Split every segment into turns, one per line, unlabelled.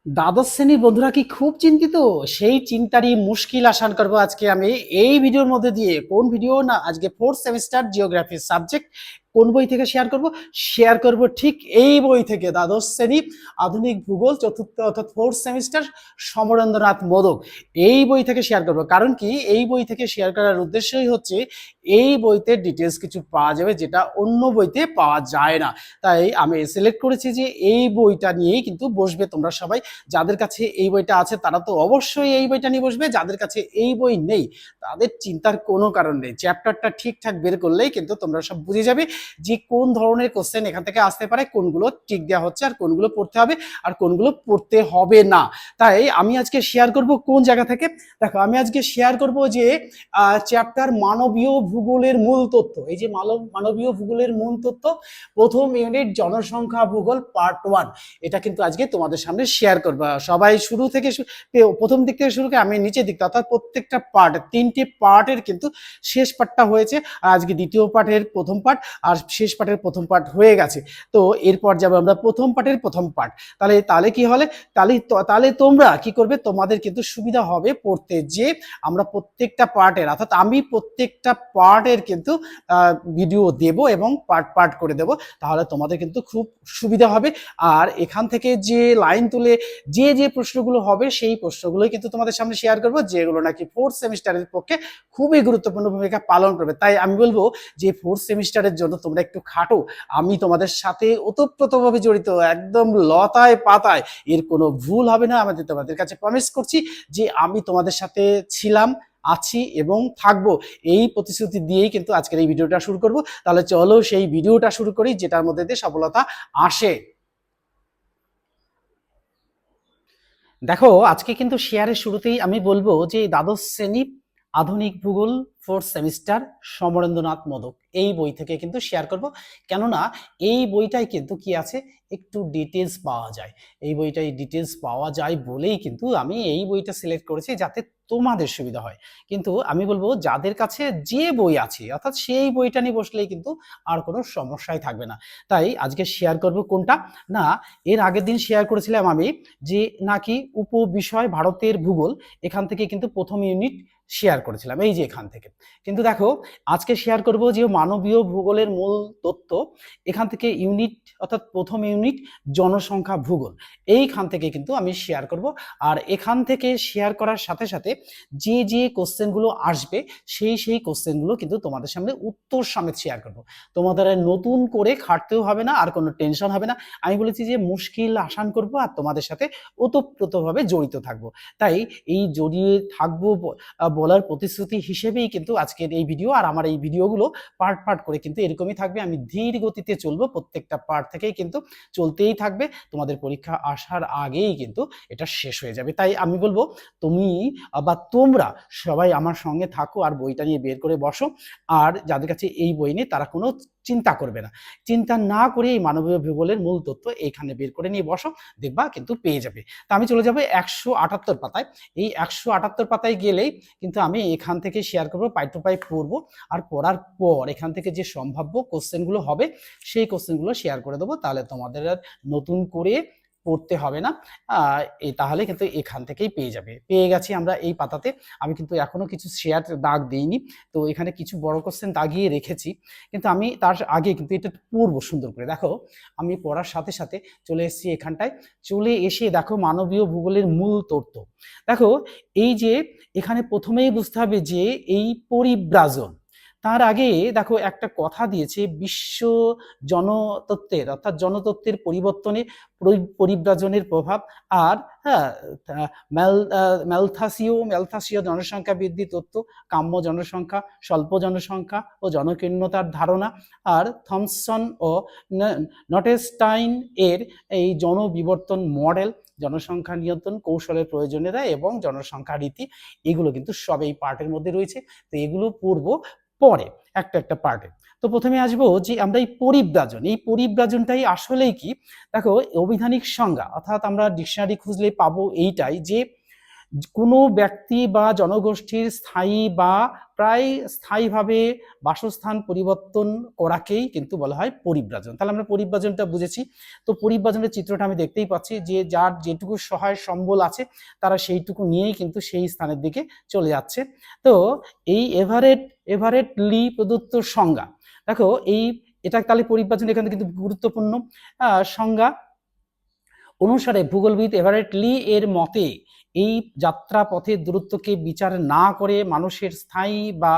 দ্বাদশ শ্রেণীর বন্ধুরা কি খুব চিন্তিত? সেই চিন্তারই মুশকিল আসান করবো আজকে আমি এই ভিডিওর মধ্যে দিয়ে। কোন ভিডিও না, আজকে ফোর্থ সেমিস্টার জিওগ্রাফি সাবজেক্ট কোন বই থেকে শেয়ার করব ঠিক এই বই থেকে, দ্বাদশ শ্রেণী আধুনিক ভূগোল চতুর্থ অর্থাৎ ফোর্থ সেমিস্টার সমরেন্দ্রনাথ মোদক। এই বই থেকে শেয়ার করব, কারণ কি এই বই থেকে শেয়ার করার উদ্দেশ্যই হচ্ছে এই বইতে ডিটেলস কিছু পাওয়া যাবে যেটা অন্য বইতে পাওয়া যায় না। তাই আমি সিলেক্ট করেছি যে এই বইটা নিয়েই কিন্তু বসবে তোমরা সবাই। যাদের কাছে এই বইটা আছে তারা তো অবশ্যই এই বইটা নিয়ে বসবে, যাদের কাছে এই বই নেই তাদের চিন্তার কোনো কারণ নেই। চ্যাপ্টারটা ঠিকঠাক বের করলেই কিন্তু তোমরা সব বুঝে যাবে যে কোন ধরনের কোশ্চেন এখান থেকে আসতে পারে, কোনগুলো টিক দেওয়া হচ্ছে আর কোনগুলো পড়তে হবে আর কোনগুলো পড়তে হবে না। তাই আমি আজকে শেয়ার করব কোন জায়গা থেকে। দেখো, আমি আজকে শেয়ার করব যে চ্যাপ্টার মানবীয় ভূগোলের মূল তথ্য। এই যে মানবীয় ভূগোলের মূল তথ্য, প্রথম ইউনিট জনসংখ্যা ভূগোল পার্ট 1, এটা কিন্তু আজকে তোমাদের সামনে শেয়ার করবো। সবাই শুরু থেকে প্রথম দিক থেকে শুরু করে আমি নিচের দিকটা, অর্থাৎ প্রত্যেকটা পার্ট, 3টে পার্টের কিন্তু শেষ পার্টটা হয়েছে। আর আজকে দ্বিতীয় পার্টের প্রথম পার্ট আর শেষ পার্টের প্রথম পার্ট হয়ে গেছে। তো এরপর যাবো আমরা প্রথম পার্টের প্রথম পার্ট। তাহলে কি হলে তাহলে তোমরা কি করবে, তোমাদের কিন্তু সুবিধা হবে পড়তে, যে আমরা প্রত্যেকটা পার্টের, অর্থাৎ আমি প্রত্যেকটা পার্টের কিন্তু ভিডিও দেব এবং পার্ট পার্ট করে দেব। তাহলে তোমাদের কিন্তু খুব সুবিধা হবে। আর এখান থেকে যে লাইন তুলে যে প্রশ্নগুলো হবে সেই প্রশ্নগুলোই কিন্তু তোমাদের সামনে শেয়ার করব, যেগুলো নাকি ফোর্থ সেমিস্টারের পক্ষে খুবই গুরুত্বপূর্ণ ভূমিকা পালন করবে। তাই আমি বলবো যে ফোর্থ সেমিস্টারের জন্য তোমরা একটু খাটো, আমি তোমাদের সাথে ওতপ্রোতভাবে জড়িত, একদম লতায় পাতায়, এর কোনো ভুল হবে না। আমাদের তোমাদের কাছে প্রমিস করছি যে আমি তোমাদের সাথে ছিলাম, আছি এবং থাকবো, এই প্রতিশ্রুতি দিয়েই কিন্তু আজকের এই ভিডিওটা শুরু করব। তাহলে চলো সেই ভিডিওটা শুরু করি, যেটার মধ্যে দিয়ে সফলতা আসে। দেখো, আজকে কিন্তু শেয়ারের শুরুতেই আমি বলবো যে দ্বাদশ শ্রেণী আধুনিক ভূগোল ফোর্থ সেমিস্টার সমরেন্দ্রনাথ মোদক, এই বই থেকে কিন্তু শেয়ার করব। কেননা এই বইটাই কিন্তু কি আছে, একটু ডিটেলস পাওয়া যায়। এই বইটাই ডিটেলস পাওয়া যায় বলেই কিন্তু আমি এই বইটা সিলেক্ট করেছি, যাতে তোমাদের সুবিধা হয়। কিন্তু আমি বলবো যাদের কাছে যে বই আছে, অর্থাৎ সেই বইটা নিয়ে বসলেই কিন্তু আর কোনো সমস্যাই থাকবে না। তাই আজকে শেয়ার করব কোনটা না, এর আগের দিন শেয়ার করেছিলাম আমি যে নাকি উপবিষয় ভারতের ভূগোল, এখান থেকে কিন্তু প্রথম ইউনিট শেয়ার করেছিলাম, এই যে এখান থেকে। কিন্তু দেখো, আজকে শেয়ার করব যে মানবীয় ভূগোলের মূল তথ্য, এখান থেকে ইউনিট অর্থাৎ প্রথম ইউনিট জনসংখ্যা ভূগোল, এইখান থেকে কিন্তু আমি শেয়ার করব। আর এখান থেকে শেয়ার করার সাথে সাথে যে কোশ্চেনগুলো আসবে সেই কোশ্চেনগুলো কিন্তু তোমাদের সামনে উত্তর সমেত শেয়ার করব। তোমাদের নতুন করে খাটতেও হবে না, আর কোনো টেনশন হবে না। আমি বলেছি যে মুশকিল আসান করব আর তোমাদের সাথে ওতপ্রোতভাবে জড়িত থাকব। তাই এই জড়িয়ে থাকবো বলার প্রতিশ্রুতি হিসেবেই কিন্তু আজকের এই ভিডিও। আর আমার এই ভিডিওগুলো পার্ট পার্ট করে কিন্তু এরকমই থাকবে, আমি ধীর গতিতে চলবো, প্রত্যেকটা পার্ট থেকেই কিন্তু চলতেই থাকবে। তোমাদের পরীক্ষা আসার আগেই কিন্তু এটা শেষ হয়ে যাবে। তাই আমি বলবো তুমি বা তোমরা সবাই আমার সঙ্গে থাকো আর বইটা নিয়ে বের করে বসো। আর যাদের কাছে এই বই নেই তারা কোনো চিন্তা করবে না, চিন্তা না করে এই মানবীয় ভূগোলের মূল তথ্য এইখানে বের করে নিয়ে বসো, দেখবা কিন্তু পেয়ে যাবে। তা আমি চলে যাবো 178 পাতায়। এই 178 পাতায় গেলেই কিন্তু আমি এখান থেকে শেয়ার করবো, পাই টু পাই পড়বো। আর পড়ার পর এখান থেকে যে সম্ভাব্য কোশ্চেনগুলো হবে সেই কোশ্চেনগুলো শেয়ার করে দেবো, তাহলে তোমাদের আর নতুন করে পড়তে হবে না। তাহলে কিন্তু এখান থেকেই পেয়ে গেছি আমরা এই পাতাতে। আমি কিন্তু এখনো কিছু শেয়ার দাগ দিইনি, তো এখানে কিছু বড় কোশ্চেন দাগিয়ে রেখেছি, কিন্তু আমি তার আগে কিন্তু এটা পড়বো সুন্দর করে। দেখো, আমি পড়ার সাথে সাথে চলে এসেছি এখানটায়, চলে এসে দেখো মানবীয় ভূগোলের মূল তথ্য। দেখো, এই যে এখানে প্রথমেই বুঝতে হবে যে এই পরিব্রাজন, তার আগে দেখো একটা কথা দিয়েছে, বিশ্ব জনতত্ত্বের অর্থাৎ জনতত্ত্বের পরিবর্তনে পরিব্রাজনের প্রভাব। আর হ্যাঁ, ম্যালথাসীয় জনসংখ্যা বৃদ্ধি তত্ত্ব, কাম্য জনসংখ্যা, স্বল্প জনসংখ্যা ও জনকীর্ণতার ধারণা। আর থমসন ও নটেস্টাইন এর এই জনবিবর্তন মডেল, জনসংখ্যা নিয়ন্ত্রণ কৌশলের প্রয়োজনীয়তা এবং জনসংখ্যা রীতি, এগুলো কিন্তু সব এই পার্টের মধ্যে রয়েছে। তো এগুলো পড়বো পরে একটা পার্টে। তো প্রথমে আসবো যে আমরা এই পরিব্রাজনটাই আসলেই কি। দেখো, অভিধানিক সংজ্ঞা অর্থাৎ আমরা ডিকশনারি খুঁজলে পাবো এইটাই, যে কোনো ব্যক্তি বা জনগোষ্ঠীর স্থায়ী বা প্রায় স্থায়ীভাবে বাসস্থান পরিবর্তন করাকেই কিন্তু বলা হয় পরিব্রাজন। তাহলে আমরা পরিব্রাজনটা বুঝেছি। তো পরিব্রাজনের চিত্রটা আমি দেখতেই পাচ্ছি যে যার যেটুকু সহায় সম্বল আছে তারা সেইটুকু নিয়েই কিন্তু সেই স্থানের দিকে চলে যাচ্ছে। তো এই এভারেট লি প্রদত্ত সংজ্ঞা, দেখো এটা তাহলে পরিব্রাজন এখানে কিন্তু গুরুত্বপূর্ণ সংজ্ঞা অনুসারে ভূগোলবিদ এভারেট লি এর মতে এই যাত্রাপথের দূরত্বকে বিচার না করে মানুষের স্থায়ী বা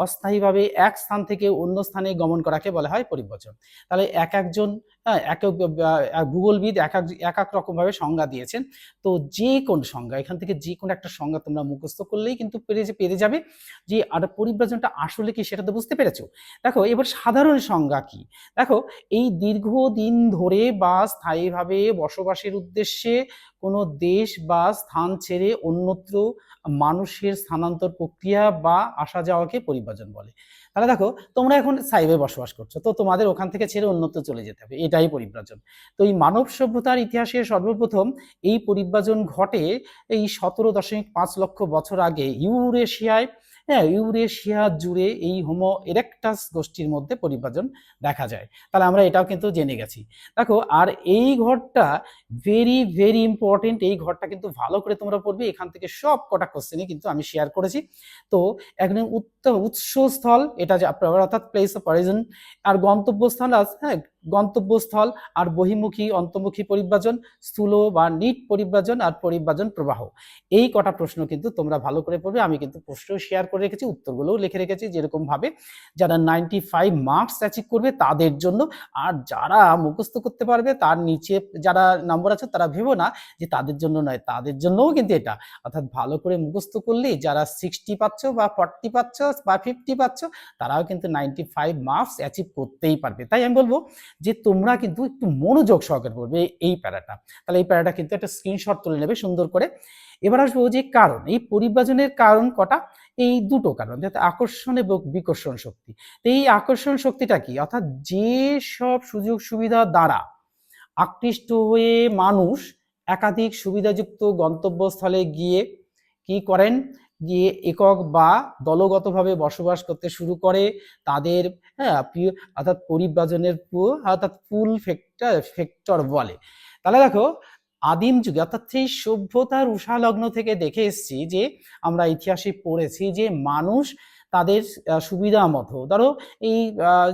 অস্থায়ীভাবে এক স্থান থেকে অন্য স্থানে গমন করাকে বলা হয় পরিব্রাজন। তাহলে একজন ভূগোলবিদ এক এক রকমভাবে সংজ্ঞা দিয়েছেন। তো যে কোন সংজ্ঞা, এখান থেকে যে কোনো একটা সংজ্ঞা তোমরা মুখস্থ করলেই কিন্তু পেরে যাবে যে আর পরিব্রাজনটা আসলে কি সেটা তো বুঝতে পেরেছো। দেখো এবার সাধারণ সংজ্ঞা কি, দেখো এই দীর্ঘদিন ধরে বা স্থায়ীভাবে বসবাসের উদ্দেশ্যে কোনো দেশ বা স্থান ছেড়ে অন্যত্র মানুষের স্থানান্তর প্রক্রিয়া বা আসা যাওয়াকে পরিব্রাজন বলে। তাহলে দেখো তোমরা এখন স্থায়ীভাবে বসবাস করছো, তো তোমাদের ওখান থেকে ছেড়ে অন্যত্র চলে যেতে হবে, এটাই পরিব্রাজন। তো এই মানব সভ্যতার ইতিহাসে সর্বপ্রথম এই পরিব্রাজন ঘটে এই 17.5 লক্ষ বছর আগে ইউরেশিয়া জুড়ে এই হোমো ইরেক্টাস গোষ্ঠীর মধ্যে পরিব্রাজন দেখা যায়। তাহলে আমরা এটাও কিন্তু জেনে গেছি। দেখো আর এই ঘরটা ভেরি ইম্পর্টেন্ট, এই ঘরটা কিন্তু ভালো করে তোমরা পড়বে, এখান থেকে সব কটা কোশ্চেনই কিন্তু আমি শেয়ার করেছি। তো একদম উৎসস্থল এটা যে অর্থাৎ প্লেস অফ অরিজিন, আর গন্তব্যস্থল আছে, হ্যাঁ গন্তব্যস্থল, আর বহিমুখী অন্তর্মুখী পরিব্রাজন, স্থূল বা নিট পরিব্রাজন, আর পরিব্রাজন প্রবাহ। এই কটা প্রশ্ন কিন্তু তোমরা ভালো করে পড়বে। আমি কিন্তু প্রশ্ন শেয়ার করে রেখেছি, উত্তরগুলোও লিখে রেখেছি, যেরকম ভাবে যারা 95 মার্কস অ্যাচিভ করবে তাদের জন্য। আর যারা মুখস্থ করতে পারবে তার নিচে যারা নম্বর আছে তারা ভেবো না যে তাদের জন্য নয়, তাদের জন্যও কিন্তু এটা। অর্থাৎ ভালো করে মুখস্থ করলেই যারা 60 পাচ্ছ বা 40 পাচ্ছ বা 50 পাচ্ছ তারাও কিন্তু 95 মার্কস অ্যাচিভ করতেই পারবে। তাই আমি বলবো যে তোমরা কিন্তু একটু মনোযোগ সহকারে পড়বে এই প্যারাটা। তাহলে এই প্যারাটা কিন্তু একটা স্ক্রিনশট তুলে নেবে সুন্দর করে। এবার আসবো যে কারণ, এই পরিব্রাজনের কারণ কটা, এই দুটো কারণ, আকর্ষণ এবং বিকর্ষণ শক্তি। এই আকর্ষণ শক্তিটা কি, অর্থাৎ যে সব সুযোগ সুবিধা দ্বারা আকৃষ্ট হয়ে মানুষ একাধিক সুবিধাযুক্ত গন্তব্যস্থলে গিয়ে কি করেন, গিয়ে একক বা দলগতভাবে বসবাস করতে শুরু করে তাদের অর্থাৎ পরিব্রাজনের অর্থাৎ পুল ফ্যাক্টর বলে। তাহলে দেখো আদিম যুগে অর্থাৎ সেই সভ্যতার উষালগ্ন থেকে দেখে এসেছি যে আমরা ইতিহাসে পড়েছি যে মানুষ তাদের সুবিধা মতো, ধরো এই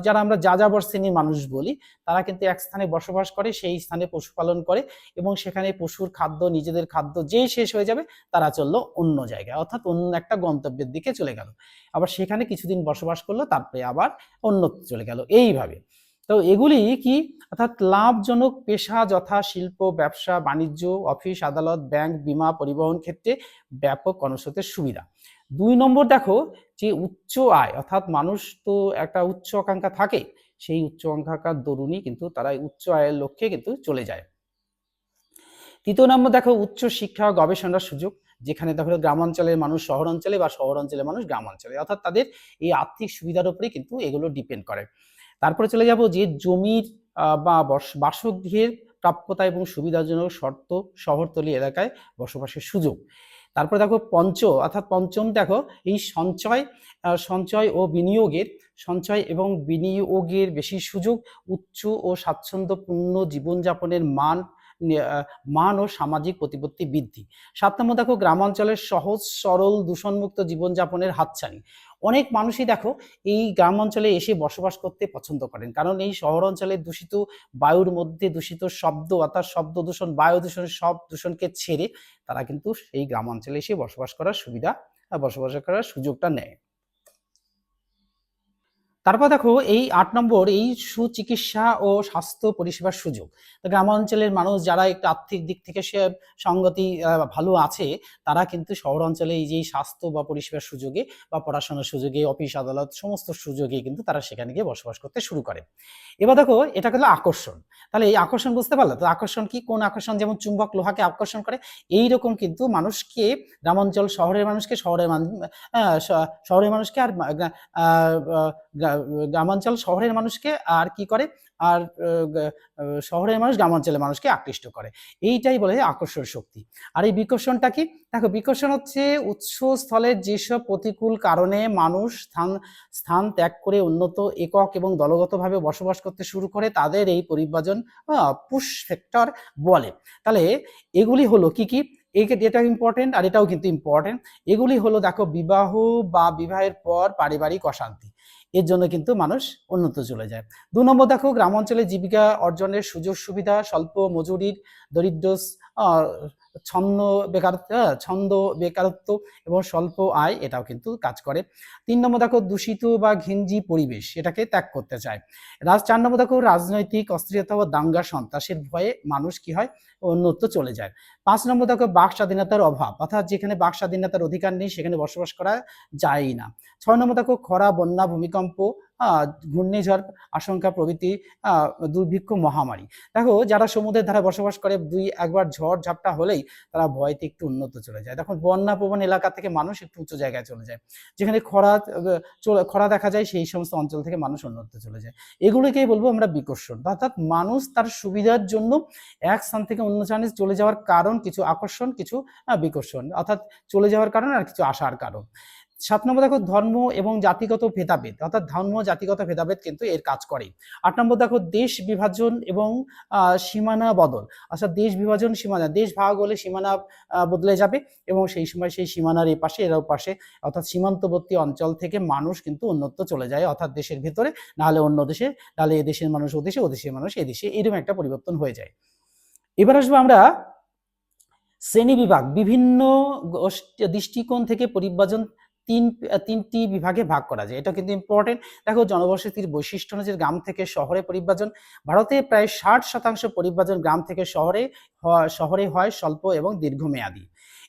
যারা আমরা যাযাবর শ্রেণীর মানুষ বলি, তারা কিন্তু এক স্থানে বসবাস করে, সেই স্থানে পশুপালন করে এবং সেখানে পশুর খাদ্য নিজেদের খাদ্য যেই শেষ হয়ে যাবে তারা চললো অন্য জায়গায়, অর্থাৎ অন্য একটা গন্তব্যের দিকে চলে গেল, আবার সেখানে কিছুদিন বসবাস করলো, তারপরে আবার অন্যত্র চলে গেল, এইভাবে। তো এগুলি কি, অর্থাৎ লাভজনক পেশা যথা শিল্প, ব্যবসা, বাণিজ্য, অফিস, আদালত, ব্যাংক, বীমা, পরিবহন ক্ষেত্রে ব্যাপক কর্মস্রোতের সুবিধা। 2 নম্বর দেখো যে উচ্চ আয়, অর্থাৎ মানুষ তো একটা উচ্চ আকাঙ্ক্ষা থাকে, সেই উচ্চ আকাঙ্ক্ষার দরুনই কিন্তু তারা উচ্চ আয়ের লক্ষ্যে কিন্তু চলে যায়। 3 নম্বর দেখো উচ্চ শিক্ষা ও গবেষণার সুযোগ, যেখানে দেখো গ্রামাঞ্চলের মানুষ শহরাঞ্চলে বা শহরাঞ্চলের মানুষ গ্রামাঞ্চলে, অর্থাৎ তাদের এই আর্থিক সুবিধার উপরেই কিন্তু এগুলো ডিপেন্ড করে। তারপরে চলে যাব যে জমির বা বাসগৃহের প্রাপ্যতা এবং সুবিধাজনক শর্ত, শহরতলি এলাকায় বসবাসের সুযোগ। তারপরে দেখো পঞ্চম দেখো এই সঞ্চয় ও বিনিয়োগের, সঞ্চয় এবং বিনিয়োগের বেশি সুযোগ, উচ্চ ও স্বাচ্ছন্দ্যপূর্ণ জীবনযাপনের মান ও সামাজিক প্রতিপত্তি বৃদ্ধি। 7 নম্বর দেখো গ্রামাঞ্চলের সহজ সরল দূষণমুক্ত জীবনযাপনের হাতছানি। অনেক মানুষই দেখো এই গ্রাম অঞ্চলে এসে বসবাস করতে পছন্দ করেন, কারণ এই শহর অঞ্চলে দূষিত বায়ুর মধ্যে দূষিত শব্দ, অর্থাৎ শব্দ দূষণ, বায়ু দূষণ, সব দূষণকে ছেড়ে তারা কিন্তু এই গ্রাম অঞ্চলে এসে বসবাস করার সুযোগটা নেয়। তারপর দেখো এই 8 নম্বর এই সুচিকিৎসা ও স্বাস্থ্য পরিষেবার সুযোগ। গ্রামাঞ্চলের মানুষ যারা একটু আর্থিক দিক থেকে সে সঙ্গতি ভালো আছে, তারা কিন্তু শহর অঞ্চলে এই যে স্বাস্থ্য বা পরিষেবার সুযোগে বা পড়াশোনার সুযোগে, অফিস আদালত সমস্ত সুযোগে কিন্তু তারা সেখানে গিয়ে বসবাস করতে শুরু করে। এবার দেখো এটা হলো আকর্ষণ। তাহলে এই আকর্ষণ বুঝতে পারলো তো, আকর্ষণ কি, কোন আকর্ষণ, যেমন চুম্বক লোহাকে আকর্ষণ করে, এই রকম কিন্তু মানুষকে গ্রামাঞ্চল, শহরের মানুষকে শহরের মানুষকে আর গ্রামাঞ্চল শহরের মানুষকে আর কি করে, আর শহরের মানুষ গ্রামাঞ্চলের মানুষকে আকৃষ্ট করে, এইটাই বলে আকর্ষণ শক্তি। আর এই বিকর্ষণটা কি? দেখো, বিকর্ষণ হচ্ছে উৎসস্থলের যেসব প্রতিকূল কারণে মানুষ স্থান ত্যাগ করে উন্নত একক এবং দলগতভাবে বসবাস করতে শুরু করে, তাদের এই পরিব্রাজন পুশ ফ্যাক্টর বলে। তাহলে এগুলি হলো কি কি, এটা ইম্পর্টেন্ট, আর এটাও কিন্তু ইম্পর্টেন্ট। এগুলি হলো দেখো, বিবাহ বা বিবাহের পর পারিবারিক অশান্তি, এর জন্য কিন্তু মানুষ উন্নত চলে যায়। 2 নম্বর দেখো, গ্রাম অঞ্চলে জীবিকা অর্জনের সুযোগ সুবিধা, স্বল্প মজুরির, দরিদ্র, ছন্দ বেকারত্ব এবং স্বল্প আয়, এটাও কিন্তু কাজ করে। 3 নম্বর দেখো, দূষিত বা ঘিঞ্জি পরিবেশ, এটাকে ত্যাগ করতে চায়। 4 নম্বর দেখো, রাজনৈতিক অস্থিরতা ও দাঙ্গা সন্ত্রাসের ভয়ে মানুষ কি হয়, অন্যত্র চলে যায়। 5 নম্বর দেখো, বাক স্বাধীনতার অভাব, অর্থাৎ যেখানে বাক স্বাধীনতার অধিকার নেই সেখানে বসবাস করা যায়ই না। 6 নম্বর দেখো, খরা, বন্যা, ভূমিকম্প, ঘূর্ণিঝড় আশঙ্কা প্রভৃতি, দুর্ভিক্ষ, মহামারী। দেখো, যারা সমুদ্রের ধারে বসবাস করে, একবার ঝড় ঝাপটা হলেই তারা ভয়তে একটু উন্নত চলে যায়। দেখো, বন্যা প্রবণ এলাকা থেকে মানুষ একটু উঁচু জায়গায় চলে যায়, যেখানে খরা দেখা যায় সেই সমস্ত অঞ্চল থেকে মানুষ উন্নত চলে যায়। এগুলোকেই বলবো আমরা বিকর্ষণ, অর্থাৎ মানুষ তার সুবিধার জন্য এক স্থান থেকে অন্য স্থানে চলে যাওয়ার কারণ কিছু আকর্ষণ, কিছু বিকর্ষণ, অর্থাৎ চলে যাওয়ার কারণ আর কিছু আসার কারণ। 7 নম্বর দেখো, ধর্ম এবং জাতিগত ভেদাভেদ, অর্থাৎ ধর্ম জাতিগত ভেদাভেদ কিন্তু এর কাজ করে। 8 নম্বর দেখো, দেশ বিভাজন এবং সীমানা বদল, অর্থাৎ দেশ বিভাজন, সীমানা, দেশ ভাগ হলে সীমানা বদলে যাবে এবং সেই সময় সেই সীমানার এই পাশে এর পাশে, অর্থাৎ সীমান্তবর্তী অঞ্চল থেকে মানুষ কিন্তু অন্যত্র চলে যায়, অর্থাৎ দেশের ভিতরে, নাহলে অন্য দেশে, নাহলে এদেশের মানুষ ওদেশে, ওদেশের মানুষ এদেশে, এরকম একটা পরিবর্তন হয়ে যায়। এবার আসবো আমরা শ্রেণী বিভাগ, বিভিন্ন দৃষ্টিকোণ থেকে পরিব্রাজন তিনটি বিভাগে ভাগ করা যায়, এটা কিন্তু ইম্পর্টেন্ট। দেখো, জনবসতির বৈশিষ্ট্য অনুযায়ী গ্রাম থেকে শহরে পরিব্রাজন, ভারতে প্রায় 60% পরিব্রাজন গ্রাম থেকে শহরে হয় স্বল্প এবং দীর্ঘমেয়াদী।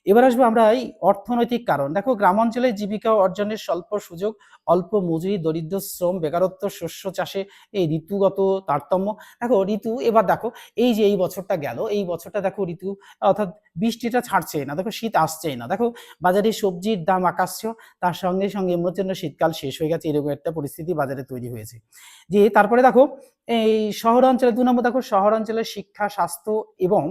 এবার আসবো আমরা এই অর্থনৈতিক কারণ। দেখো, গ্রামাঞ্চলে জীবিকা অর্জনের স্বল্প সুযোগ, অল্প মজুরি, দরিদ্র শ্রম, বেকারত্ব, শস্য চাষে এই ঋতুগত তারতম্য। দেখো, ঋতু, এবার দেখো, এই যে এই বছরটা গেল, এই বছরটা দেখো ঋতু, অর্থাৎ বৃষ্টিটা ছাড়ছেই না, দেখো শীত আসছেই না, দেখো বাজারে সবজির দাম আকাশ, তার সঙ্গে সঙ্গে এমন শীতকাল শেষ হয়ে গেছে, এরকম একটা পরিস্থিতি বাজারে তৈরি হয়েছে। যে তারপরে দেখো, এই শহরাঞ্চলে 2 নম্বর দেখো, শহরাঞ্চলের শিক্ষা, স্বাস্থ্য এবং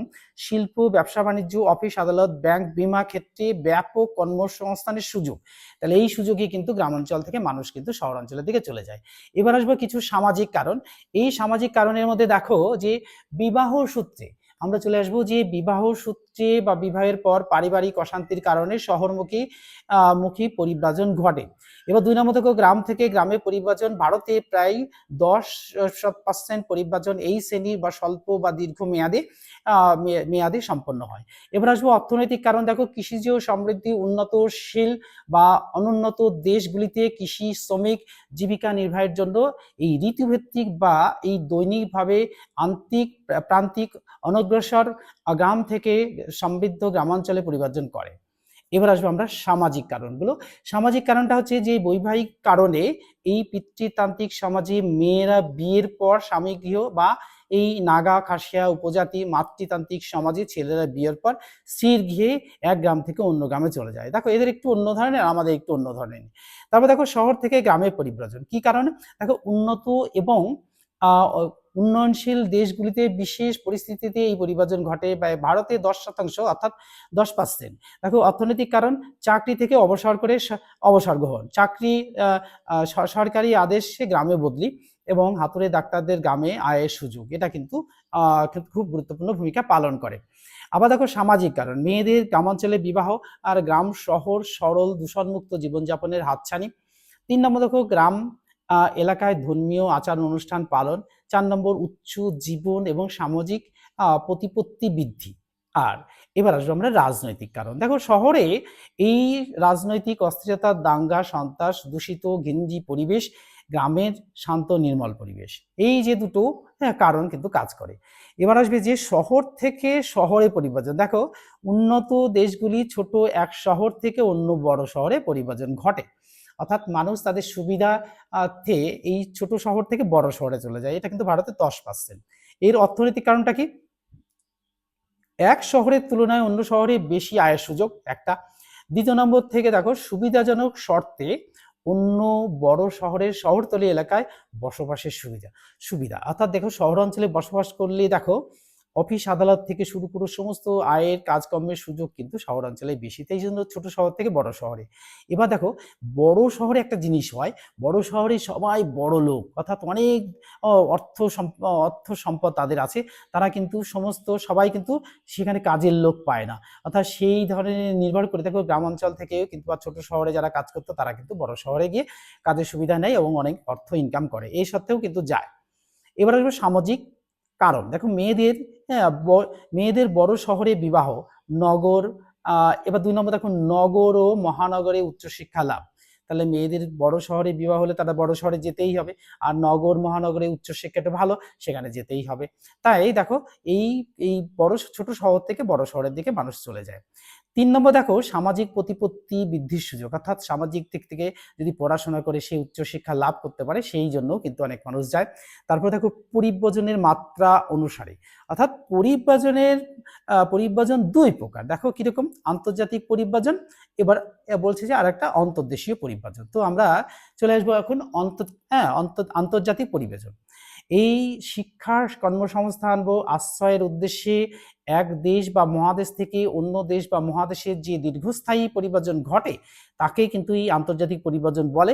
শিল্প, ব্যবসা বাণিজ্য, অফিস আদালত, ব্যাংক, বীমা ক্ষেত্রে ব্যাপক কর্মসংস্থানের সুযোগ। তাহলে এই সুযোগে কিন্তু গ্রামাঞ্চল থেকে মানুষ কিন্তু শহরাঞ্চলের দিকে চলে যায়। এবার আসবো কিছু সামাজিক কারণ। এই সামাজিক কারণের মধ্যে দেখো যে বিবাহ সূত্রে, আমরা চলে আসবো যে বিবাহ সূত্রে বা বিবাহের পর পারিবারিক অশান্তির কারণে শহরমুখী পরিব্রাজন ঘটে। এবার 2 নম্বর দেখো, গ্রাম থেকে গ্রামে পরিব্রাজন, ভারতে প্রায় 10% পরিব্রাজন এই শ্রেণীর বা স্বল্প বা দীর্ঘ মেয়াদে সম্পন্ন হয়। এবার আসবো অর্থনৈতিক কারণ। দেখো, কৃষিজ সমৃদ্ধি, উন্নতশীল বা অনুন্নত দেশগুলিতে কৃষি শ্রমিক জীবিকা নির্বাহের জন্য এই ঋতুভিত্তিক বা এই দৈনিকভাবে প্রান্তিক অনগ্রসর গ্রাম থেকে সমৃদ্ধ গ্রামাঞ্চলে পরিবর্তন করে। এবার আসবো আমরা সামাজিক কারণগুলো। সামাজিক কারণটা হচ্ছে যে বৈবাহিক কারণে এই পিতৃতান্ত্রিক সমাজে মেয়েরা বিয়ের পর স্বামী গৃহ বা এই নাগা, খাসিয়া উপজাতি মাতৃতান্ত্রিক সমাজে ছেলেরা বিয়ের পর স্ত্রীর গৃহে এক গ্রাম থেকে অন্য গ্রামে চলে যায়। দেখো, এদের একটু অন্য ধরনের, আমাদের একটু অন্য ধরনের। তারপর দেখো, শহর থেকে গ্রামে পরিব্রাজন, কি কারণে? দেখো, উন্নত এবং উন্নয়নশীল দেশগুলিতে বিশেষ পরিস্থিতিতে এই পরিবর্তন ঘটে। ভারতে 10%, অর্থাৎ 10%। দেখো, অর্থনৈতিক কারণ, চাকরি থেকে অবসর গ্রহণ, চাকরি সরকারি আদেশে গ্রামে বদলি এবং হাতুড়ে ডাক্তারদের গ্রামে আয়ের সুযোগ, এটা কিন্তু খুব গুরুত্বপূর্ণ ভূমিকা পালন করে। আবার দেখো, সামাজিক কারণ, মেয়েদের গ্রামাঞ্চলে বিবাহ আর গ্রাম শহর সরল দূষণমুক্ত জীবনযাপনের হাতছানি। 3 নম্বর দেখো, গ্রাম এলাকায় ধর্মীয় আচার অনুষ্ঠান পালন। 4 নম্বর, উচ্চ জীবন এবং সামাজিক প্রতিপত্তি বৃদ্ধি। আর এবার আসবো আমরা রাজনৈতিক কারণ। দেখো, শহরে এই রাজনৈতিক অস্থিরতা, দাঙ্গা, সন্ত্রাস, দূষিত ঘিঞ্জি পরিবেশ, গ্রামের শান্ত নির্মল পরিবেশ, এই যে দুটো কারণ কিন্তু কাজ করে। এবার আসবে যে শহর থেকে শহরে পরিবর্তন। দেখো, উন্নত দেশগুলি ছোট এক শহর থেকে অন্য বড় শহরে পরিবর্তন ঘটে, অর্থাৎ মানুষ তাদের সুবিধার্থে এই ছোট শহর থেকে বড় শহরে চলে যায়, এটা কিন্তু ভারতে 10%। এর অর্থনৈতিক কারণটা কি? এক শহরের তুলনায় অন্য শহরে বেশি আয়ের সুযোগ একটা। দ্বিতীয় নম্বর থেকে দেখো, সুবিধাজনক শর্তে অন্য বড় শহরের শহরতলি এলাকায় বসবাসের সুবিধা অর্থাৎ দেখো শহরাঞ্চলে বসবাস করলে দেখো অফিস আদালত থেকে শুরু করে সমস্ত আয়ের কাজকর্মের সুযোগ কিন্তু শহরাঞ্চলে বেশি, তাই জন্য ছোট শহর থেকে বড় শহরে। এবার দেখো বড় শহরে একটা জিনিস হয়, বড় শহরে সবাই বড় লোক অর্থাৎ অনেক অর্থ সম্পদ তাদের আছে, তারা কিন্তু সবাই কিন্তু সেখানে কাজের লোক পায় না, অর্থাৎ সেই ধরনের নির্ভর করে দেখো গ্রামাঞ্চল থেকেও কিন্তু বা ছোট শহরে যারা কাজ করতো তারা কিন্তু বড় শহরে গিয়ে কাজের সুবিধা নেয় এবং অনেক অর্থ ইনকাম করে, এই সত্ত্বেও কিন্তু যায়। এবার আসবে সামাজিক কারণ, দেখো মেয়েদের বড় শহরে বিবাহ, নগর এবার 2 নম্বর দেখো নগর ও মহানগরে উচ্চশিক্ষা লাভ, তাহলে মেয়েদের বড় শহরে বিবাহ হলে তারা বড় শহরে যেতেই হবে, আর নগর মহানগরে উচ্চশিক্ষাটা ভালো সেখানে যেতেই হবে। তাই দেখো এই এই ছোট শহর থেকে বড় শহরের দিকে মানুষ চলে যায়। 3 নম্বর দেখো সামাজিক প্রতিপত্তি বৃদ্ধির সুযোগ, অর্থাৎ সামাজিক দিক থেকে যদি পড়াশোনা করে সে উচ্চশিক্ষা লাভ করতে পারে সেই জন্য কিন্তু অনেক মানুষ যায়। তারপর দেখো পরিব্যজনের মাত্রা অনুসারে, অর্থাৎ পরিব্যজন 2 প্রকার, দেখো কিরকম, আন্তর্জাতিক পরিব্যজন, এবার বলছে যে আরেকটা অন্তর্দেশীয় পরিব্যজন। তো আমরা চলে আসবো এখন আন্তর্জাতিক পরিব্যজন। এই শিক্ষা, কর্মসংস্থান ও আশ্রয়ের উদ্দেশ্যে এক দেশ বা মহাদেশ থেকে অন্য দেশ বা মহাদেশের যে দীর্ঘস্থায়ী পরিব্যজন ঘটে তাকে কিন্তু এই আন্তর্জাতিক পরিব্যজন বলে।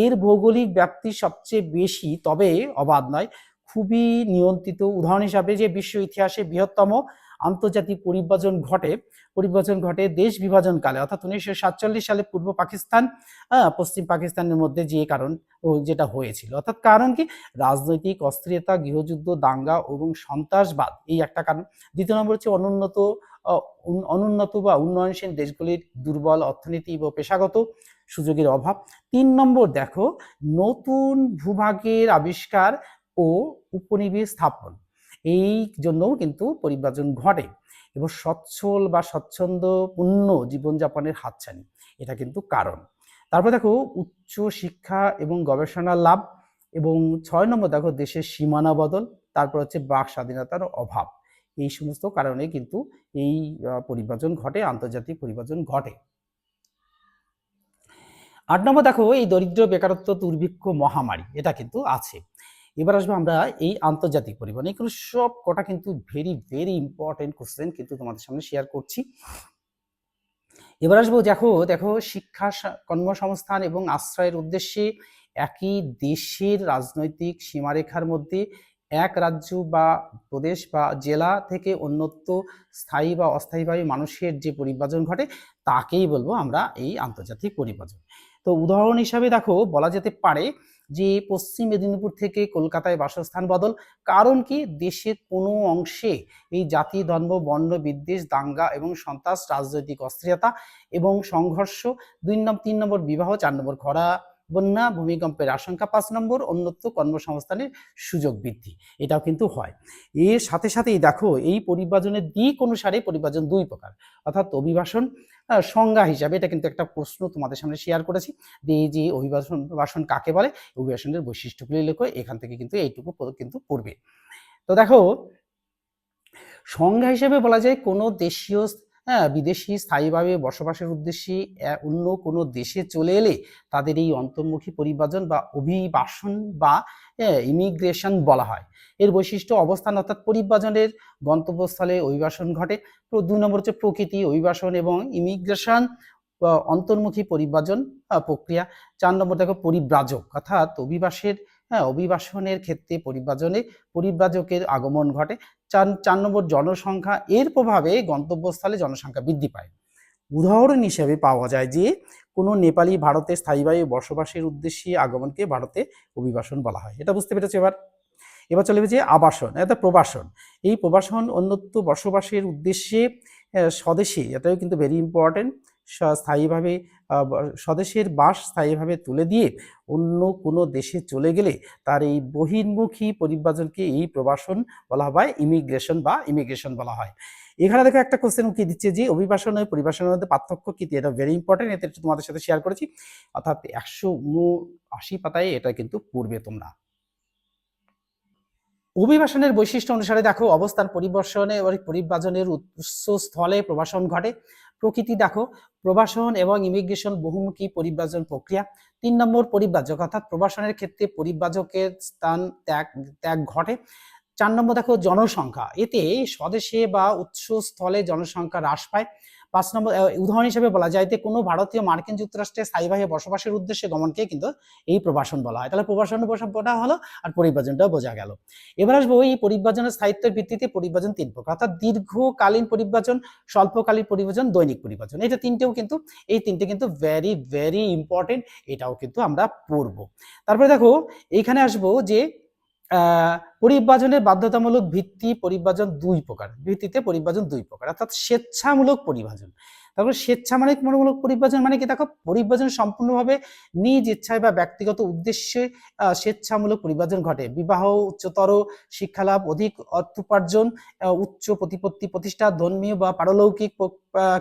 এর ভৌগোলিক ব্যাপ্তি সবচেয়ে বেশি, তবে অবাধ নয়, খুবই নিয়ন্ত্রিত। উদাহরণ হিসাবে যে বিশ্ব ইতিহাসে বৃহত্তম আন্তর্জাতিক পরিব্যজন ঘটে দেশ বিভাজন কালে, অর্থাৎ 1947 সালে পূর্ব পাকিস্তান পশ্চিম পাকিস্তানের মধ্যে যে কারণ যেটা হয়েছিল, অর্থাৎ কারণ কি, রাজনৈতিক অস্থিরতা, গৃহযুদ্ধ, দাঙ্গা এবং সন্ত্রাসবাদ, এই একটা কারণ। দ্বিতীয় নম্বর হচ্ছে অনুন্নত বা উন্নয়নশীল দেশগুলির দুর্বল অর্থনীতি ও পেশাগত সুযোগের অভাব। 3 নম্বর দেখো নতুন ভূভাগের আবিষ্কার ও উপনিবেশ স্থাপন, এই জন্যও কিন্তু পরিব্যজন ঘটে। এবং সচ্ছল বা স্বচ্ছন্দপূর্ণ জীবনযাপনের হাতছানি, এটা কিন্তু কারণ। তারপর দেখো উচ্চ শিক্ষা এবং গবেষণার লাভ, এবং 6 নম্বর দেখো দেশের সীমানা বদল, তারপর হচ্ছে বাক স্বাধীনতার অভাব, এই সমস্ত কারণে কিন্তু এই পরিব্যজন ঘটে, আন্তর্জাতিক পরিব্যজন ঘটে। 8 নম্বর দেখো এই দরিদ্র, বেকারত্ব, দুর্ভিক্ষ, মহামারী, এটা কিন্তু আছে। এবার আসবো আমরা এই আন্তর্জাতিক পরিবহন, এগুলো সব কটা কিন্তু ভেরি ভেরি ইম্পর্টেন্ট কোশ্চেন কিন্তু তোমাদের সামনে শেয়ার করছি। এবার আসবো দেখো শিক্ষা, কর্মসংস্থান এবং আশ্রয়ের উদ্দেশ্যে একই দেশের রাজনৈতিক সীমারেখার মধ্যে এক রাজ্য বা প্রদেশ বা জেলা থেকে অন্যত্র স্থায়ী বা অস্থায়ীভাবে মানুষের যে পরিব্যজন ঘটে তাকেই বলবো আমরা এই আন্তর্জাতিক পরিব্যজন। তো উদাহরণ হিসাবে দেখো বলা যেতে পারে যে পশ্চিম মেদিনীপুর থেকে কলকাতায় বাসস্থান বদল, কারণ কি, দেশের কোনো অংশে এই জাতি, ধর্ম, বর্ণ বিদ্বেষ, দাঙ্গা এবং সন্ত্রাস, রাজনৈতিক অস্থিরতা এবং সংঘর্ষ। 3 নম্বর বিবাহ, 4 নম্বর খরা, বন্যা, ভূমিকম্পের আশঙ্কা, 5 নম্বর অন্যত্র কর্মসংস্থানের সুযোগ বৃদ্ধি, এটাও কিন্তু হয়। এর সাথে সাথেই দেখো এই পরিব্যজনের দিক অনুসারে পরিব্যজন 2 প্রকার, অর্থাৎ অভিবাসন, সংজ্ঞা হিসাবে এটা কিন্তু একটা প্রশ্ন তোমাদের সামনে শেয়ার করেছি যে অভিবাসন কাকে বলে, অভিবাসনের বৈশিষ্ট্যগুলি লেখো, এখান থেকে কিন্তু এইটুকু কিন্তু পড়বে। তো দেখো সংজ্ঞা হিসেবে বলা যায় কোনো দেশীয় বিদেশি স্থায়ীভাবে বসবাসের উদ্দেশ্যে অন্য কোনো দেশে চলে এলে তাদের এই অন্তর্মুখী পরিব্যজন বা অভিবাসন বা ইমিগ্রেশন বলা হয়। এর বৈশিষ্ট্য অবস্থান, অর্থাৎ পরিব্যজনের গন্তব্যস্থলে অভিবাসন ঘটে। 2 নম্বর হচ্ছে প্রকৃতি, অভিবাসন এবং ইমিগ্রেশন অন্তর্মুখী পরিব্যজন প্রক্রিয়া। 4 নম্বর দেখো পরিব্রাজক, অর্থাৎ অভিবাসনের ক্ষেত্রে পরিব্রাজকের আগমন ঘটে। 4 নম্বর জনসংখ্যা, এর প্রভাবে গন্তব্যস্থলে জনসংখ্যা বৃদ্ধি পায়। উদাহরণ হিসেবে পাওয়া যায় যে কোনো নেপালি ভারতে স্থায়ীভাবে বসবাসের উদ্দেশ্যে আগমনকে ভারতে অভিবাসন বলা হয়। এটা বুঝতে পেরেছো? এবার চলে যে আবাসন, এটা প্রবাসন। এই প্রবাসন অন্যত্র বসবাসের উদ্দেশ্যে স্বদেশে, এটাও কিন্তু ভেরি ইম্পর্টেন্ট, স্থায়ীভাবে স্বদেশের বাস স্থায়ীভাবে তুলে দিয়ে অন্য কোনো দেশে চলে গেলে তার এই বহির্মুখী পরিব্যজনকে এই প্রবাসন বলা হয়, ইমিগ্রেশন বলা হয়। এখানে দেখো একটা কোশ্চেন কি দিচ্ছে যে অভিবাসন ও পরিবাসনের মধ্যে পার্থক্য কি, এটা ভেরি ইম্পর্টেন্ট, এটা তোমাদের সাথে শেয়ার করেছি, অর্থাৎ 179 পাতায় এটা কিন্তু পড়বে তোমরা। অভিবাসনের বৈশিষ্ট্য অনুসারে দেখো অবস্থান, পরিব্যজনের উৎসস্থলে প্রবাসন ঘটে। প্রকৃতি দেখো
প্রবাসন এবং ইমিগ্রেশন বহুমুখী পরিব্রাজন প্রক্রিয়া। 3 নম্বর পরিব্রাজক, অর্থাৎ প্রবাসনের ক্ষেত্রে পরিব্রাজকের স্থান ত্যাগ ত্যাগ ঘটে। 4 নম্বর দেখো জনসংখ্যা, এতে স্বদেশে বা উৎসস্থলে জনসংখ্যা হ্রাস পায়। 5 নম্বর উদাহরণ হিসেবে বলা যায় যে কোনো ভারতীয় মার্কিন যুক্তরাষ্ট্রে স্থায়ীভাবে বসবাসের উদ্দেশ্যে গমনকে কিন্তু এই প্রবাসন বলা হয়। তাহলে প্রবাসন বোঝা হলো আর পরিব্রাজনটাও বোঝা গেল। এবার আসবো এই পরিব্রাজনের স্থায়িত্বের ভিত্তিতে পরিব্রাজন 3 প্রকার, অর্থাৎ দীর্ঘকালীন পরিব্রাজন, স্বল্পকালীন পরিব্রাজন, দৈনিক পরিব্রাজন। এটা তিনটেও কিন্তু এই তিনটে কিন্তু ভেরি ভেরি ইম্পর্টেন্ট, এটাও কিন্তু আমরা পড়বো। তারপরে দেখো এইখানে আসবো যে পরিব্রাজনের বাধ্যতামূলক ভিত্তি পরিব্রাজন 2 প্রকার, ভিত্তিতে পরিব্রাজন 2 প্রকার, অর্থাৎ স্বেচ্ছামূলক পরিব্রাজন। তারপরে স্বেচ্ছামূলক পরিব্রাজন মানে কি, দেখো পরিব্রাজন সম্পূর্ণভাবে নিজ ইচ্ছায় বা ব্যক্তিগত উদ্দেশ্যে স্বেচ্ছামূলক পরিব্রাজন ঘটে। বিবাহ, উচ্চতর শিক্ষালাভ, অধিক অর্থোপার্জন, উচ্চ প্রতিপত্তি প্রতিষ্ঠা, ধর্মীয় বা পারলৌকিক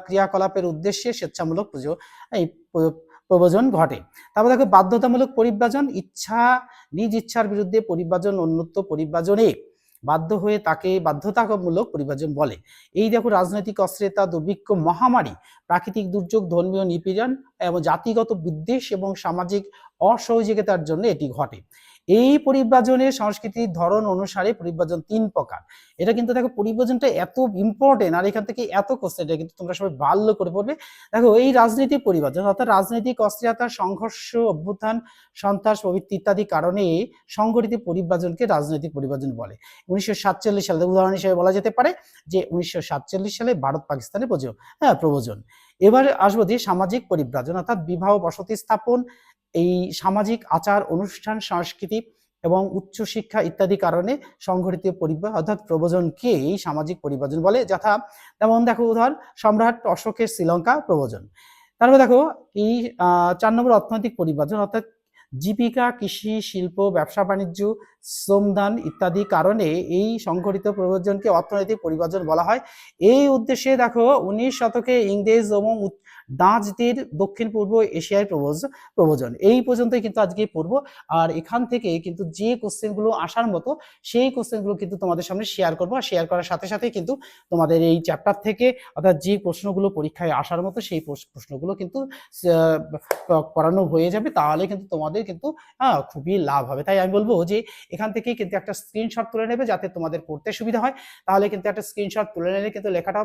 ক্রিয়াকলাপের উদ্দেশ্যে স্বেচ্ছামূলক প্রব্রজন ঘটে। তারপর দেখো বাধ্যতামূলক পরিব্রাজন, নিজ ইচ্ছার বিরুদ্ধে পরিব্রাজন অন্যত্র পরিব্রাজনে বাধ্য হয়ে তাকে বাধ্যতামূলক পরিব্রাজন বলে। এই দেখো রাজনৈতিক অস্থিরতা, দুর্ভিক্ষ, মহামারী, প্রাকৃতিক দুর্যোগ, ধর্মীয় নিপীড়ন এবং জাতিগত বিদ্বেষ এবং সামাজিক অসহযোগিতার জন্য এটি ঘটে। এই পরিব্রাজনের সংস্কৃতির ধরন অনুসারে পরিব্রাজন 3 প্রকার। এটা কিন্তু দেখো পরিব্রাজনটা এত ইম্পর্টেন্ট, আর এখান থেকে এত কোশ্চেন, এটা কিন্তু তোমরা সবাই ভালো করে পড়বে। দেখো এই রাজনৈতিক পরিব্রাজন অর্থাৎ রাজনৈতিক অস্থিরতা, সংঘর্ষ, অভ্যুত্থান, সন্ত্রাস প্রভৃতি ইত্যাদি কারণে সংঘটিত পরিব্রাজনকে রাজনৈতিক পরিব্রাজন বলে। 1947 সালে উদাহরণ হিসেবে বলা যেতে পারে যে 1947 সালে ভারত পাকিস্তানে প্রব্রজন। এবার আসবো যে সামাজিক পরিব্রাজন, অর্থাৎ বিবাহ, বসতি স্থাপন, এই সামাজিক আচার অনুষ্ঠান, সংস্কৃতি এবং উচ্চশিক্ষা ইত্যাদি কারণে সংঘটিত পরিব্রাজন অর্থাৎ প্রব্রজনকে এই সামাজিক পরিব্রাজন বলে। যথা যেমন দেখো উদাহরণ, সম্রাট অশোকের শ্রীলঙ্কা প্রব্রজন। তারপর দেখো এই 4 নম্বর অর্থনৈতিক পরিব্রাজন, অর্থাৎ জীবিকা, কৃষি, শিল্প, ব্যবসা বাণিজ্য, শ্রমদান ইত্যাদি কারণে এই সংঘটিত প্রব্রজনকে অর্থনৈতিক পরিব্রাজন বলা হয়। এই উদ্দেশ্যে দেখো 19 শতকে ইংরেজ এবং ডাচদের দক্ষিণ পূর্ব এশিয়ায় প্রব্রজন। এই পর্যন্তই কিন্তু আজকে পড়বো, আর এখান থেকে কিন্তু যে কোশ্চেনগুলো আসার মতো সেই কোশ্চেনগুলো কিন্তু তোমাদের সামনে শেয়ার করবো, আর শেয়ার করার সাথে সাথে কিন্তু তোমাদের এই চ্যাপ্টার থেকে অর্থাৎ যে প্রশ্নগুলো পরীক্ষায় আসার মতো সেই প্রশ্নগুলো কিন্তু করানো হয়ে যাবে, তাহলে কিন্তু তোমাদের কিন্তু খুবই লাভ হবে। তাই আমি বলবো যে এখান থেকে কিন্তু একটা স্ক্রিনশট তুলে নেবে যাতে তোমাদের পড়তে সুবিধা হয়। তাহলে কিন্তু একটা স্ক্রিনশট তুলে নিলে কিন্তু লেখাটা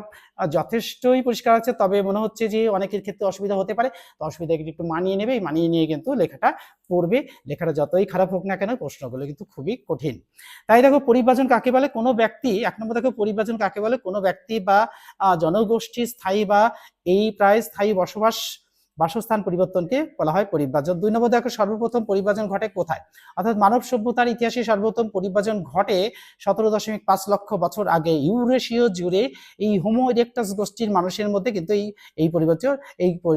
যথেষ্টই পরিষ্কার আছে, তবে মনে হচ্ছে যে অনেকের ক্ষেত্রে অসুবিধা হতে পারে, তো অসুবিধা একটু মানিয়ে নেবে, মানিয়ে নিয়ে কিন্তু লেখাটা পড়বে। লেখাটা যতই খারাপ হোক না কেন প্রশ্নগুলো কিন্তু খুবই কঠিন। তাই দেখো পরিব্রাজন কাকে বলে, কোনো ব্যক্তি, 1 নম্বর দেখো পরিব্রাজন কাকে বলে, কোনো ব্যক্তি বা জনগোষ্ঠী স্থায়ী বা এই প্রায় স্থায়ী বাসস্থান পরিবর্তনকে বলা হয় পরিব্রাজন। 2 নম্বর দেখো সর্বপ্রথম পরিব্রাজন ঘটে কোথায়, অর্থাৎ মানব সভ্যতার ইতিহাসে সর্বপ্রথম পরিব্রাজন ঘটে 17.5 লক্ষ বছর আগে ইউরেশীয় জুড়ে এই হোমো ইরেক্টাস গোষ্ঠীর মানুষের মধ্যে কিন্তু এই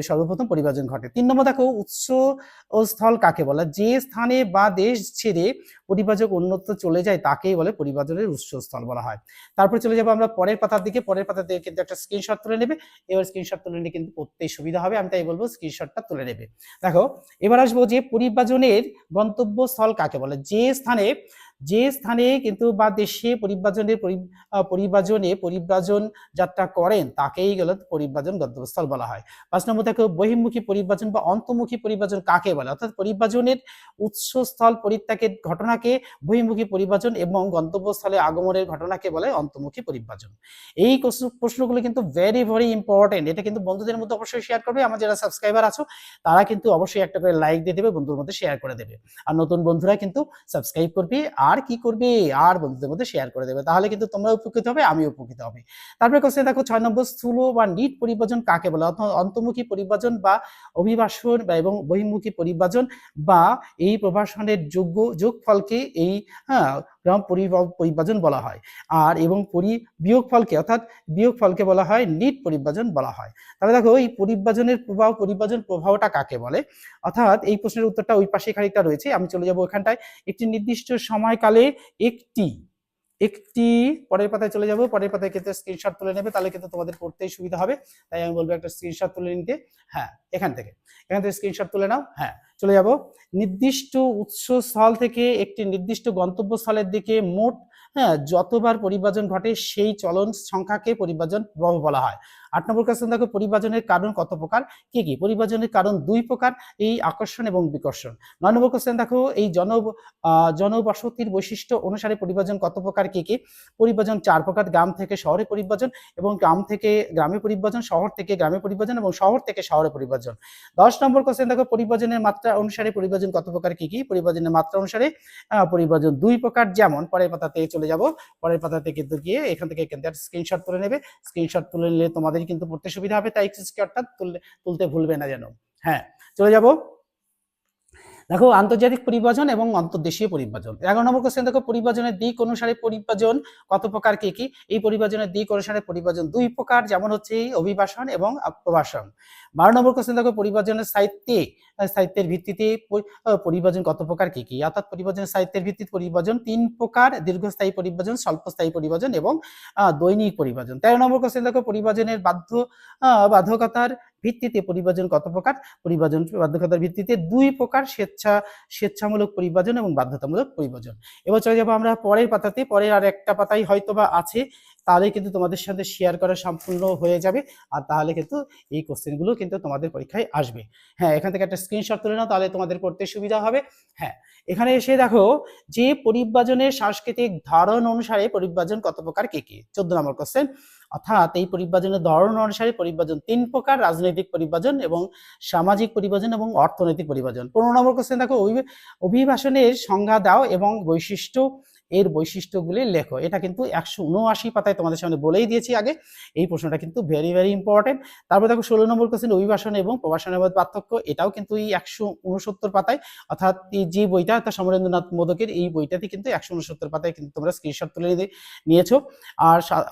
সর্বপ্রথম পরিব্রাজন ঘটে। 3 নম্বর দেখো উৎসস্থল কাকে বলে, যে স্থানে বা দেশ ছেড়ে পরিব্রাজক অন্যত্র চলে যায় তাকেই বলে পরিব্রাজনের উৎসস্থল বলা হয়। তারপর চলে যাবো আমরা পরের পাতার দিকে। পরের পাতা থেকে কিন্তু একটা স্ক্রিনশট তুলে নেবে, এবার স্ক্রিনশট তুলে নিলে কিন্তু পড়তেই সুবিধা হবে, আমি তাই বলবো স্ক্রিনশটটা তুলে নেবে। দেখো এবার আসবো যে পরিব্রাজনের গন্তব্যস্থল কাকে বলে, যে স্থানে কিন্তু বা দেশে পরিব্রাজন যাত্রা করেন তাকেই গেল পরিব্রাজন গন্তব্যস্থল বলা হয়। 5 নম্বর দেখো বহির্মুখী পরিব্রাজন বা অন্তর্মুখী পরিব্রাজন কাকে বলে, অর্থাৎ পরিব্রাজনের উৎসস্থল পরিত্যাগের ঘটনাকে বহির্মুখী পরিব্রাজন এবং গন্তব্যস্থলে আগমনের ঘটনাকে বলে অন্তর্মুখী পরিব্রাজন। এই প্রশ্নগুলো কিন্তু ভেরি ভেরি ইম্পর্টেন্ট, এটা কিন্তু বন্ধুদের মধ্যে অবশ্যই শেয়ার করবে। আমার যারা সাবস্ক্রাইবার আছো তারা কিন্তু অবশ্যই একটা করে লাইক দিয়ে দেবে, বন্ধুর মধ্যে শেয়ার করে দেবে, আর নতুন বন্ধুরা কিন্তু সাবস্ক্রাইব করবে, আর কি করবে, আর বন্ধুদের মধ্যে শেয়ার করে দেবে, তাহলে কিন্তু তোমরা উপকৃত হবে, আমি উপকৃত হবে। তারপরে কোশ্চেন দেখো 6 নম্বর স্থূল বা নিট পরিব্রাজন কাকে বলে, অন্তর্মুখী পরিব্রাজন বা অভিবাসন এবং বহির্মুখী পরিব্রাজন বা এই প্রবাসনের যোগফলকে এই পরিব্রাজন বলা হয়, আর এবং বিয়োগফলকে বলা হয় নিট পরিব্রাজন বলা হয়। তাহলে দেখো এই পরিব্রাজন প্রভাবটা কাকে বলে, অর্থাৎ এই প্রশ্নের উত্তরটা ওই পাশে খানিকটা রয়েছে, আমি চলে যাবো ওখানটায়। একটি নির্দিষ্ট সময়কালে একটি পরের পাতায় চলে যাব, পরের পাতায় কিন্তু স্ক্রিনশট তুলে নেবে, তাহলে কিন্তু তোমাদের পড়তেই সুবিধা হবে। তাই আমি বলবো একটা স্ক্রিনশট তুলে নিতে। হ্যাঁ এখান থেকে স্ক্রিনশট তুলে নাও। হ্যাঁ চলে যাব, নির্দিষ্ট উৎসস্থল থেকে একটি নির্দিষ্ট গন্তব্যস্থলের দিকে মোট যতবার পরিব্রাজন ঘটে সেই চলন সংখ্যাকে পরিব্রাজন প্রভাব বলা হয়। 8 নম্বর কোশ্চেন দেখো পরিবাজনের কারণ কত প্রকার, কি কি? পরিবাজনের কারণ 2 প্রকার, এই আকর্ষণ এবং বিকর্ষণ। 9 নম্বর কোশ্চেন দেখো এই জনবসতির বৈশিষ্ট্য অনুসারে পরিবাজন কত প্রকার, কি কি? পরিবাজন 4 প্রকার, গ্রাম থেকে শহরে পরিবাজন এবং গ্রাম থেকে গ্রামে পরিবাজন, শহর থেকে গ্রামে পরিবাজন এবং শহর থেকে শহরে পরিবাজন। 10 নম্বর কোশ্চেন দেখো পরিবাজনের মাত্রা অনুসারে পরিবাজন কত প্রকার, কি কি? পরিবাজনের মাত্রা অনুসারে পরিবাজন 2 প্রকার, যেমন পরের পাতাতে চলে যাব, পরের পাতাতে কিন্তু গিয়ে এখান থেকে স্ক্রিনশট তুলে নেবে, স্ক্রিনশট তুলে নিলে তোমাদের কিন্তু পড়তে সুবিধা হবে, তাই স্ক্রিনশটটা তুলতে ভুলবে না যেন। হ্যাঁ, চলে যাব। দেখো আন্তর্জাতিক পরিবাজন এবং অন্তর্দেশীয় পরিবাজন। 11 নম্বর কোশ্চেন দেখো পরিবাজনের দিক অনুসারে পরিবাজন কত প্রকার, কি কি? এই পরিবাজনের দিক অনুসারে পরিবাজন 2 প্রকার, যেমন হচ্ছে অভিবাসন এবং প্রবাসন। 12 নম্বর কোশ্চেন দেখো পরিবাজনের সাহিত্যের ভিত্তিতে পরিবাজন কত প্রকার, কি কি? অর্থাৎ পরিবাজনের সাহিত্যের ভিত্তিতে পরিবাজন 3 প্রকার, দীর্ঘস্থায়ী পরিবাজন, স্বল্পস্থায়ী পরিবাজন এবং দৈনিক পরিবাজন। 13 নম্বর কোশ্চেন দেখো পরিবাজনের বাধ্যকতার ভিত্তিতে পরিবাজন কত প্রকার? পরিবাজন বাধ্যকতার ভিত্তিতে 2 প্রকার, স্বেচ্ছামূলক পরিবাজন এবং বাধ্যতামূলক পরিবাজন। এবার চলে যাবো আমরা পরের পাতাতে, পরের আর একটা পাতাই হয়তোবা আছে, তাহলে কিন্তু তোমাদের সাথে শেয়ার করা সম্পূর্ণ হয়ে যাবে, আর তাহলে কিন্তু এই কোশ্চেনগুলো কিন্তু তোমাদের পরীক্ষায় আসবে। হ্যাঁ, এখান থেকে একটা স্ক্রিনশট তুলে নাও, তাহলে তোমাদের পড়তে সুবিধা হবে। হ্যাঁ, এখানে এসে দেখো যে পরিবাজনের সাংস্কৃতিক ধরন অনুসারে পরিবাজন কত প্রকার, কি কি? 14 নম্বর কোশ্চেন। অর্থাৎ এই পরিবাজনের ধরন অনুসারে পরিবাজন 3 প্রকার, রাজনৈতিক পরিবাজন এবং সামাজিক পরিবাজন এবং অর্থনৈতিক পরিবাজন। 15 নম্বর কোশ্চেন দেখো অভিবাসনের সংজ্ঞা দাও এবং এর বৈশিষ্ট্যগুলি লেখো। এটা কিন্তু 179 পাতায় তোমাদের সামনে বলেই দিয়েছি আগে, এই প্রশ্নটা কিন্তু ভেরি ভেরি ইম্পর্টেন্ট। তারপর দেখো 16 নম্বর কোশ্চেন অভিবাসন এবং প্রবাসনের মধ্যে পার্থক্য, এটাও কিন্তু এই 169 পাতায়, অর্থাৎ এই যে বইটা অর্থাৎ সমরেন্দ্রনাথ মোদকের এই বইটাতে কিন্তু 169 পাতায় কিন্তু তোমরা স্ক্রিনশট তুলে নিয়েছো।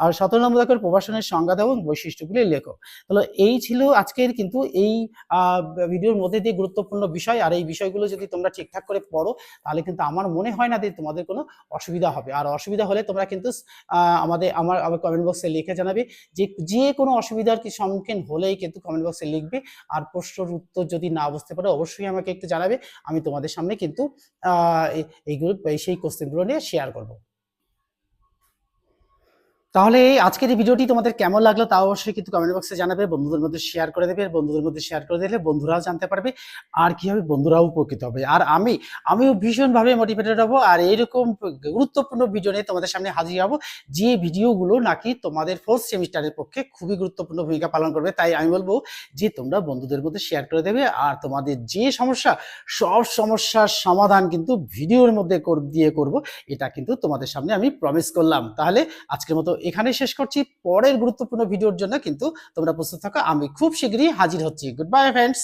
আর 17 নম্বর দেখো প্রবাসনের সংজ্ঞা দাও এবং বৈশিষ্ট্যগুলি লেখো। তাহলে এই ছিল আজকের কিন্তু এই ভিডিওর মধ্যে দিয়ে গুরুত্বপূর্ণ বিষয়, আর এই বিষয়গুলো যদি তোমরা ঠিকঠাক করে পড়ো তাহলে কিন্তু আমার মনে হয় না যে তোমাদের কোনো অসুবিধা হবে। আর অসুবিধা হলে তোমরা কিন্তু আমার কমেন্ট বক্সে লিখে জানাবে, যে কোনো অসুবিধার কি সম্মুখীন হলেই কিন্তু কমেন্ট বক্সে লিখবে। আর প্রশ্নের উত্তর যদি না বুঝতে পারো অবশ্যই আমাকে একটু জানাবে, আমি তোমাদের সামনে কিন্তু সেই কোশ্চেনগুলো নিয়ে শেয়ার করবো। তাহলে আজকের এই ভিডিওটি তোমাদের কেমন লাগলো তা অবশ্যই কিন্তু কমেন্ট বক্সে জানাবে, বন্ধুদের মধ্যে শেয়ার করে দেবে। বন্ধুদের মধ্যে শেয়ার করে দিলে বন্ধুরাও জানতে পারবে, আর কি হবে, বন্ধুরাও উপকৃত হবে। আর আমিও ভীষণভাবে মোটিভেটেড হবো, আর এইরকম গুরুত্বপূর্ণ ভিডিও নিয়ে তোমাদের সামনে হাজির হবো, যে ভিডিওগুলো নাকি তোমাদের 4th সেমিস্টারের পক্ষে খুবই গুরুত্বপূর্ণ ভূমিকা পালন করবে। তাই আমি বলবো যে তোমরা বন্ধুদের মধ্যে শেয়ার করে দেবে, আর তোমাদের যে সমস্যা, সব সমস্যার সমাধান কিন্তু ভিডিওর মধ্যে দিয়ে করবো, এটা কিন্তু তোমাদের সামনে আমি প্রমিস করলাম। তাহলে আজকের মতো এখানে শেষ করছি, পরের গুরুত্বপূর্ণ ভিডিওর জন্য কিন্তু তোমরা প্রস্তুত থাকো, আমি খুব শীঘ্রই হাজির হচ্ছি। Good bye friends.